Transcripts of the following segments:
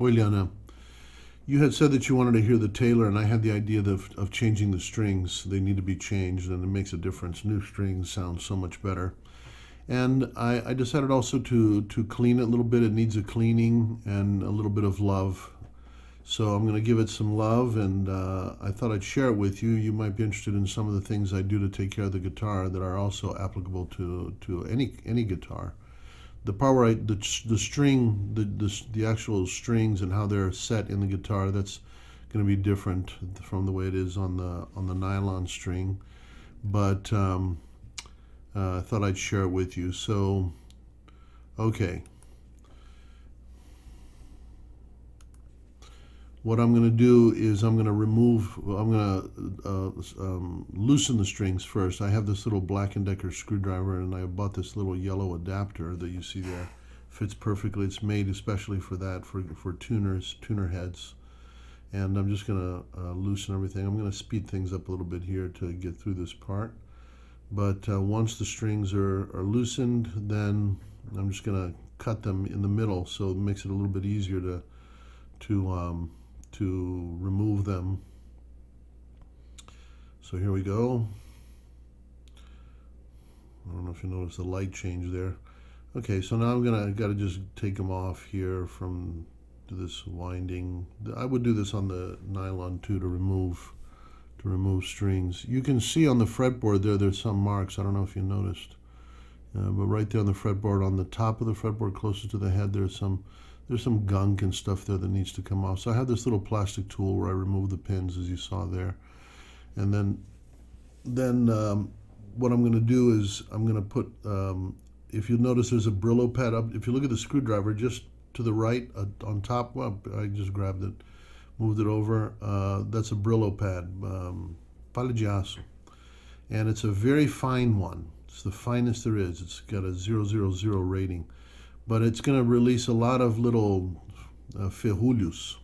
Eliana, you had said that you wanted to hear the Taylor, and I had the idea of changing the strings. They need to be changed, and it makes a difference. New strings sound so much better. And I decided also to clean it a little bit. It needs a cleaning and a little bit of love. So I'm going to give it some love, and I thought I'd share it with you. You might be interested in some of the things I do to take care of the guitar that are also applicable to any guitar. The part where the string, the actual strings and how they're set in the guitar, that's going to be different from the way it is on the nylon string. But I thought I'd share it with you. So, okay. What I'm going to do is I'm going to loosen the strings first. I have this little Black & Decker screwdriver, and I bought this little yellow adapter that you see there. Fits perfectly. It's made especially for that, for tuner heads. And I'm just going to loosen everything. I'm going to speed things up a little bit here to get through this part. But once the strings are loosened, then I'm just going to cut them in the middle, so it makes it a little bit easier to remove them. So here we go. I don't know if you notice the light change there. Okay, so now I'm gotta just take them off here from this winding. I would do this on the nylon too to remove strings. You can see on the fretboard there's some marks. I don't know if you noticed, but right there on the fretboard, on the top of the fretboard closest to the head, there's some gunk and stuff there that needs to come off. So I have this little plastic tool where I remove the pins, as you saw there. And then what I'm going to do is I'm going to put, if you notice there's a Brillo pad up. If you look at the screwdriver just to the right on top, well, I just grabbed it, moved it over. That's a Brillo pad, Palleggiasso. And it's a very fine one. It's the finest there is. It's got a 000 rating. But it's going to release a lot of little ferrulhos,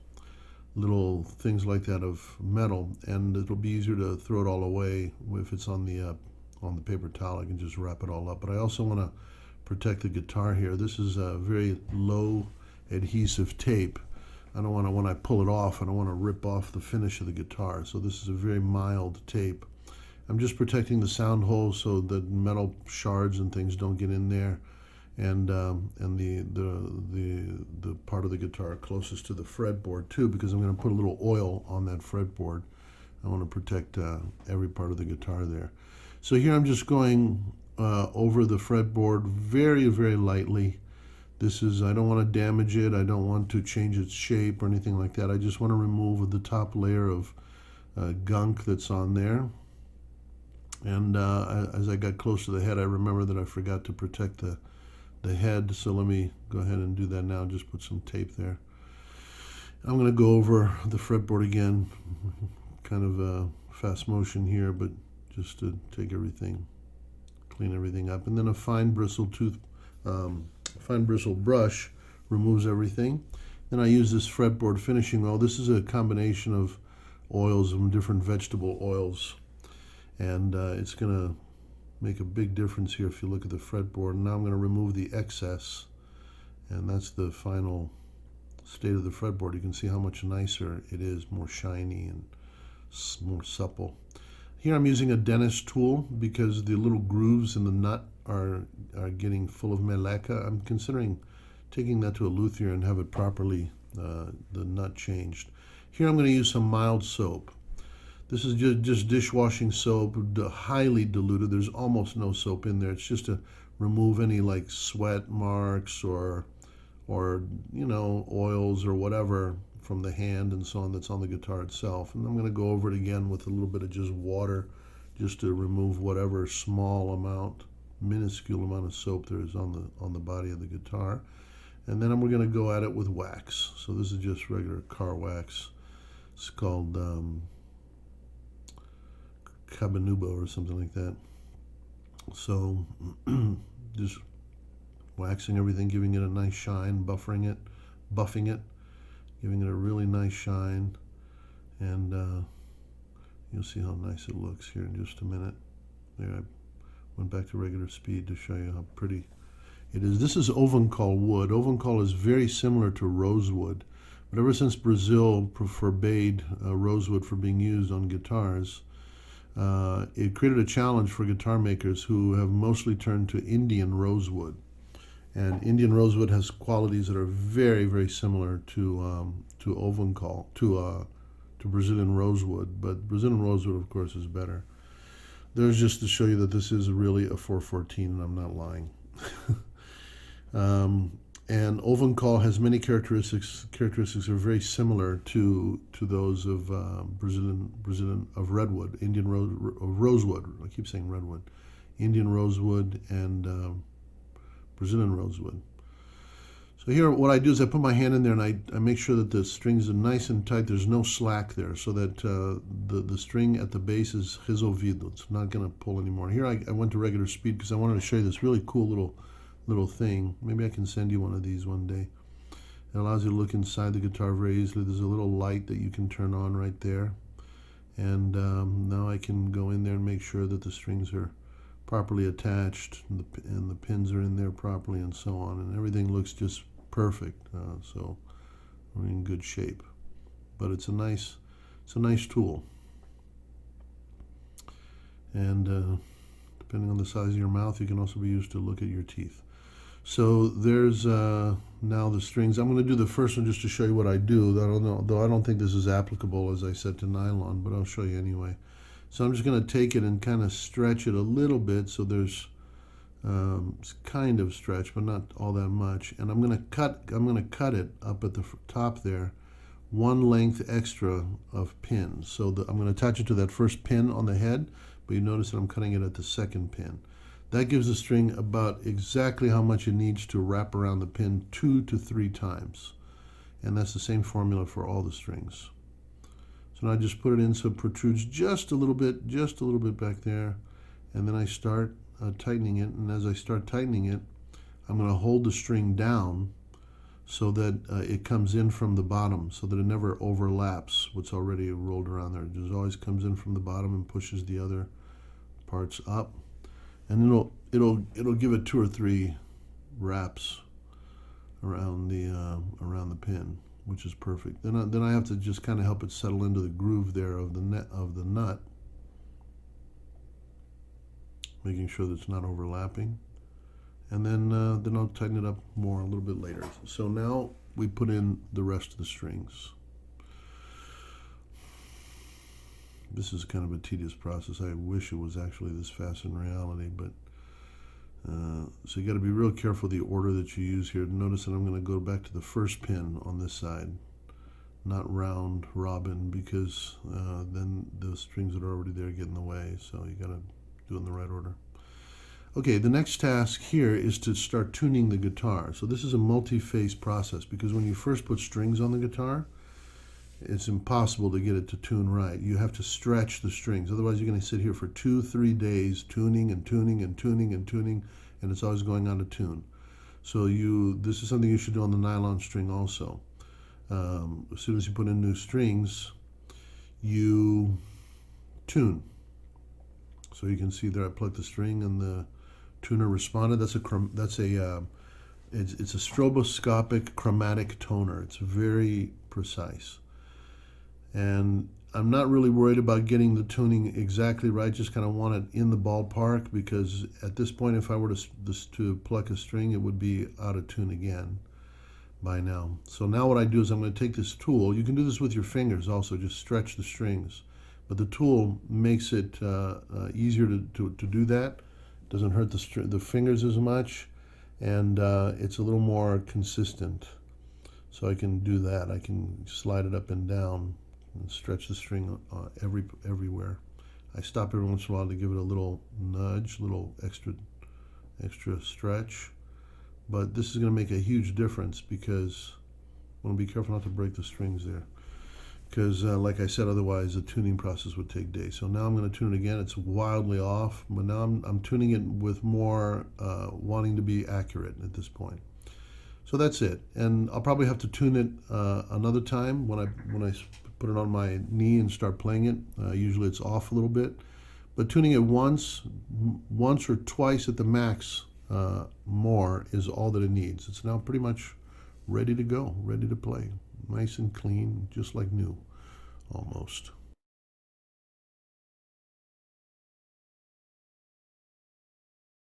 little things like that of metal, and it'll be easier to throw it all away if it's on the paper towel. I can just wrap it all up. But I also want to protect the guitar here. This is a very low adhesive tape. I don't want to, when I pull it off, I don't want to rip off the finish of the guitar. So this is a very mild tape. I'm just protecting the sound holes so that metal shards and things don't get in there. And the part of the guitar closest to the fretboard too, because I'm going to put a little oil on that fretboard. I want to protect every part of the guitar there. So here I'm just going over the fretboard very, very lightly. I don't want to damage it. I don't want to change its shape or anything like that. I just want to remove the top layer of gunk that's on there. And as I got close to the head, I remember that I forgot to protect the head, so let me go ahead and do that now. Just put some tape there. I'm going to go over the fretboard again, kind of a fast motion here, but just to take everything, clean everything up. And then a fine bristle brush removes everything. Then I use this fretboard finishing oil. This is a combination of oils, and different vegetable oils, and it's going to make a big difference here if you look at the fretboard. And now I'm going to remove the excess, and that's the final state of the fretboard. You can see how much nicer it is, more shiny and more supple. Here I'm using a dentist tool because the little grooves in the nut are getting full of meleca. I'm considering taking that to a luthier and have it properly, the nut changed. Here I'm going to use some mild soap. This is just dishwashing soap, highly diluted. There's almost no soap in there. It's just to remove any like sweat marks or oils or whatever from the hand and so on that's on the guitar itself. And I'm going to go over it again with a little bit of just water, just to remove whatever small amount, minuscule amount of soap there is on the body of the guitar. And then we're going to go at it with wax. So this is just regular car wax. It's called Cabanuba or something like that. So just waxing everything, giving it a nice shine, buffing it, giving it a really nice shine, and you'll see how nice it looks here in just a minute. There, I went back to regular speed to show you how pretty it is. This is Ovenkol wood. Ovenkol is very similar to rosewood, But ever since Brazil forbade rosewood from being used on guitars, it created a challenge for guitar makers who have mostly turned to Indian rosewood. And Indian rosewood has qualities that are very, very similar to Ovencall, to Brazilian rosewood. But Brazilian rosewood, of course, is better. There's just to show you that this is really a 414, and I'm not lying. And Ovencall has many characteristics. Characteristics are very similar to those of Brazilian of redwood, Indian rosewood. I keep saying redwood, Indian rosewood, and Brazilian rosewood. So here, what I do is I put my hand in there and I make sure that the strings are nice and tight. There's no slack there, so that the string at the base is resolvido. It's not going to pull anymore. Here I went to regular speed because I wanted to show you this really cool little thing. Maybe I can send you one of these one day. It allows you to look inside the guitar very easily. There's a little light that you can turn on right there. And now I can go in there and make sure that the strings are properly attached and the pins are in there properly and so on. And everything looks just perfect. So we're in good shape. But it's a nice tool. And depending on the size of your mouth, you can also be used to look at your teeth. So there's now the strings. I'm going to do the first one just to show you what I do. Though I don't think this is applicable, as I said, to nylon, but I'll show you anyway. So I'm just going to take it and kind of stretch it a little bit, so there's kind of stretch, but not all that much. And I'm going to cut it up at the top there, one length extra of pins. So I'm going to attach it to that first pin on the head, but you notice that I'm cutting it at the second pin. That gives the string about exactly how much it needs to wrap around the pin 2 to 3 times. And that's the same formula for all the strings. So now I just put it in so it protrudes just a little bit back there. And then I start tightening it. And as I start tightening it, I'm going to hold the string down so that it comes in from the bottom, so that it never overlaps what's already rolled around there. It just always comes in from the bottom and pushes the other parts up. And it'll give it 2 or 3 wraps around the pin, which is perfect. Then I have to just kind of help it settle into the groove there of the nut, making sure that it's not overlapping. And then I'll tighten it up more a little bit later. So now we put in the rest of the strings. This is kind of a tedious process. I wish it was actually this fast in reality, but so you got to be real careful the order that you use here. Notice that I'm going to go back to the first pin on this side, not round robin, because then the strings that are already there get in the way. So you got to do it in the right order. Okay, the next task here is to start tuning the guitar. So this is a multi-phase process, because when you first put strings on the guitar, it's impossible to get it to tune right. You have to stretch the strings. Otherwise, you're going to sit here for 2-3 days tuning and tuning and tuning and tuning, and it's always going out of tune. So this is something you should do on the nylon string also. As soon as you put in new strings, you tune. So you can see there I plugged the string and the tuner responded. It's a stroboscopic chromatic toner. It's very precise. And I'm not really worried about getting the tuning exactly right, just kind of want it in the ballpark, because at this point, if I were to pluck a string, it would be out of tune again by now. So now what I do is I'm going to take this tool. You can do this with your fingers also, just stretch the strings. But the tool makes it easier to do that. It doesn't hurt the fingers as much, and it's a little more consistent. So I can do that. I can slide it up and down and stretch the string everywhere. I stop every once in a while to give it a little nudge, little extra stretch. But this is going to make a huge difference, because I want to be careful not to break the strings there. Because like I said, otherwise the tuning process would take days. So now I'm going to tune it again. It's wildly off, but now I'm tuning it with more wanting to be accurate at this point. So that's it. And I'll probably have to tune it another time when I put it on my knee and start playing it. Usually it's off a little bit, but tuning it once or twice at the max more is all that it needs. It's now pretty much ready to go, ready to play. Nice and clean, just like new, almost.